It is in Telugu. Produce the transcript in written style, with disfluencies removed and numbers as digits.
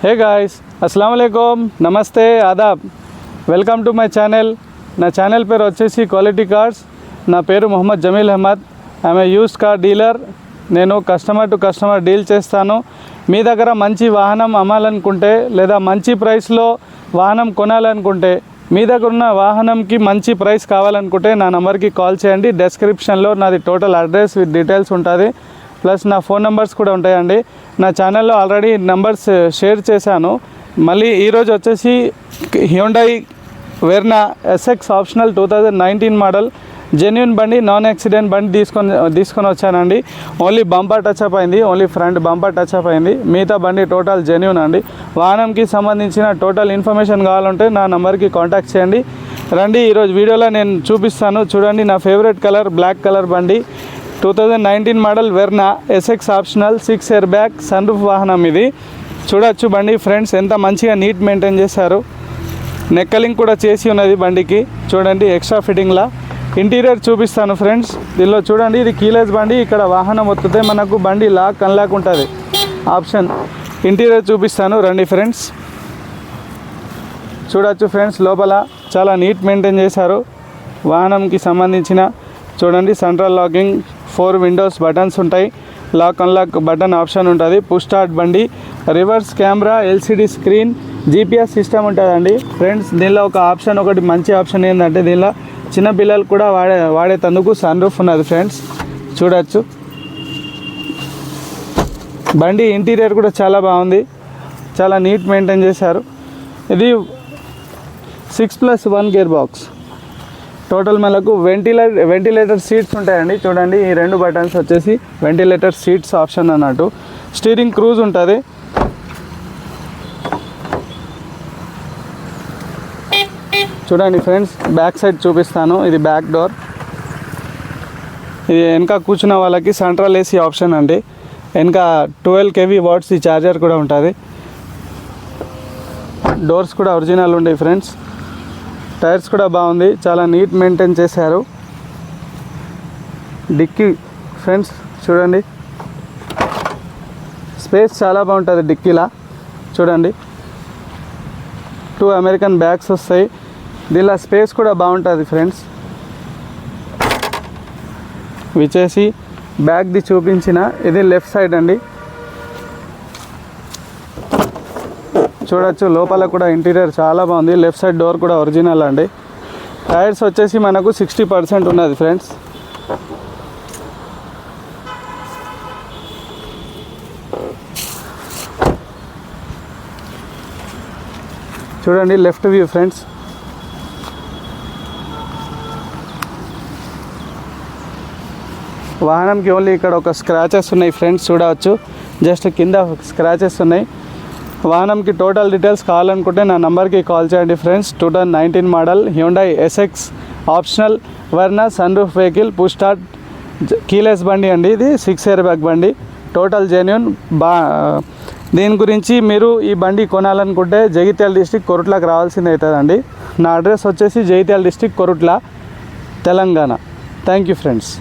हे गाइस अस्सलाम वालेकुम नमस्ते आदाब వెల్కమ్ టు మై ఛానల్ నా ఛానల్ పేరు వచ్చేసి క్వాలిటీ కార్స్ నా పేరు Mohammed Jameel Ahmed I'm a used car dealer నేను కస్టమర్ టు కస్టమర్ డీల్ చేస్తాను మీ దగ్గర మంచి వాహనం అమ్మాలనుకుంటే లేదా మంచి ప్రైస్లో వాహనం కొనాలనుకుంటే మీ దగ్గర ఉన్న వాహనంకి మంచి ప్రైస్ కావాలనుకుంటే నా నంబర్కి కాల్ చేయండి డిస్క్రిప్షన్లో నాది టోటల్ అడ్రస్ విత్ డీటెయిల్స్ ఉంటుంది ప్లస్ నా ఫోన్ నెంబర్స్ కూడా ఉంటాయండి నా ఛానల్లో ఆల్రెడీ నెంబర్స్ షేర్ చేశాను మళ్ళీ ఈరోజు వచ్చేసి Hyundai Verna SX optional 2019 model genuine బండి నాన్ యాక్సిడెంట్ బండి తీసుకొని వచ్చానండి ఓన్లీ బంపర్ టచ్అప్ అయింది ఓన్లీ ఫ్రంట్ బంపర్ టచ్అప్ అయింది మిగతా బండి టోటల్ జెన్యూన్ అండి వాహనంకి సంబంధించిన టోటల్ ఇన్ఫర్మేషన్ కావాలంటే నా నెంబర్కి కాంటాక్ట్ చేయండి రండి ఈరోజు వీడియోలో నేను చూపిస్తాను చూడండి నా ఫేవరెట్ కలర్ బ్లాక్ కలర్ బండి 2019 model Verna SX optional 6 airbag sunroof వాహనం ఇది చూడొచ్చు బండి ఫ్రెండ్స్ ఎంత మంచిగా నీట్ మెయింటైన్ చేశారు నెక్కలింగ్ కూడా చేసి ఉన్నది బండికి చూడండి ఎక్స్ట్రా ఫిట్టింగ్లా ఇంటీరియర్ చూపిస్తాను ఫ్రెండ్స్ దీనిలో చూడండి ఇది కీలెస్ బండి ఇక్కడ వాహనం వస్తుంది మనకు బండి లాక్ అన్లాక్ ఉంటుంది ఆప్షన్ ఇంటీరియర్ చూపిస్తాను రండి ఫ్రెండ్స్ చూడొచ్చు ఫ్రెండ్స్ లోపల చాలా నీట్ మెయింటైన్ చేశారు వాహనంకి సంబంధించిన చూడండి సెంట్రల్ లాకింగ్ 4 విండోస్ బటన్స్ ఉంటాయి లాక్ అన్లాక్ బటన్ ఆప్షన్ ఉంటుంది పుష్ స్టార్ట్ బండి reverse camera LCD screen GPS system ఉంటుందండి ఫ్రెండ్స్ దీనిలో ఒక ఆప్షన్ ఒకటి మంచి ఆప్షన్ ఏంటంటే దీనిలో చిన్నపిల్లలు కూడా వాడేటందుకు సన్ రూఫ్ ఉన్నది ఫ్రెండ్స్ చూడొచ్చు బండి ఇంటీరియర్ కూడా చాలా బాగుంది చాలా నీట్ మెయింటైన్ చేశారు ఇది 6+1 గేర్ బాక్స్ టోటల్ మనకు వెంటిలేటర్ సీట్స్ ఉంటాయండి చూడండి ఈ 2 బటన్స్ వచ్చేసి వెంటిలేటర్ సీట్స్ ఆప్షన్ అన్నట్టు స్టీరింగ్ క్రూజ్ ఉంటుంది చూడండి ఫ్రెండ్స్ బ్యాక్ సైడ్ చూపిస్తాను ఇది బ్యాక్ డోర్ ఇది వెనక కూర్చున్న వాళ్ళకి సెంట్రల్ ఏసీ ఆప్షన్ అండి వెనక 12 kV వాట్స్ ఈ ఛార్జర్ కూడా ఉంటుంది డోర్స్ కూడా ఒరిజినల్ ఉంటాయి ఫ్రెండ్స్ టైర్స్ కూడా బాగుంది చాలా నీట్ మెయింటైన్ చేశారు డిక్కీ ఫ్రెండ్స్ చూడండి స్పేస్ చాలా బాగుంటుంది డిక్కీలా చూడండి 2 అమెరికన్ బ్యాగ్స్ వస్తాయి దీనిలో స్పేస్ కూడా బాగుంటుంది ఫ్రెండ్స్ విచేసి బ్యాగ్ది చూపించిన ఇది లెఫ్ట్ సైడ్ అండి చూడొచ్చు లోపల కూడా ఇంటీరియర్ చాలా బాగుంది లెఫ్ట్ సైడ్ డోర్ కూడా ఒరిజినల్ అండి టైర్స్ వచ్చేసి మనకు 60% ఉన్నది ఫ్రెండ్స్ చూడండి లెఫ్ట్ వ్యూ ఫ్రెండ్స్ వాహనంకి ఓన్లీ ఇక్కడ ఒక స్క్రాచెస్ ఉన్నాయి ఫ్రెండ్స్ చూడవచ్చు జస్ట్ కింద స్క్రాచెస్ ఉన్నాయి వాహనంకి టోటల్ డీటెయిల్స్ కావాలనుకుంటే నా నంబర్కి కాల్ చేయండి friends 2019 model Hyundai SX optional Verna sunroof vehicle push start keyless బండి అండి ఇది 6 ఎయిర్ బ్యాగ్ బండి టోటల్ జెన్యూన్ దీని గురించి మీరు ఈ బండి కొనాలనుకుంటే జగిత్యాల డిస్టిక్ కొరుట్లకు రావాల్సింది అవుతుందండి నా అడ్రస్ వచ్చేసి Jagtial district Korutla Telangana thank you friends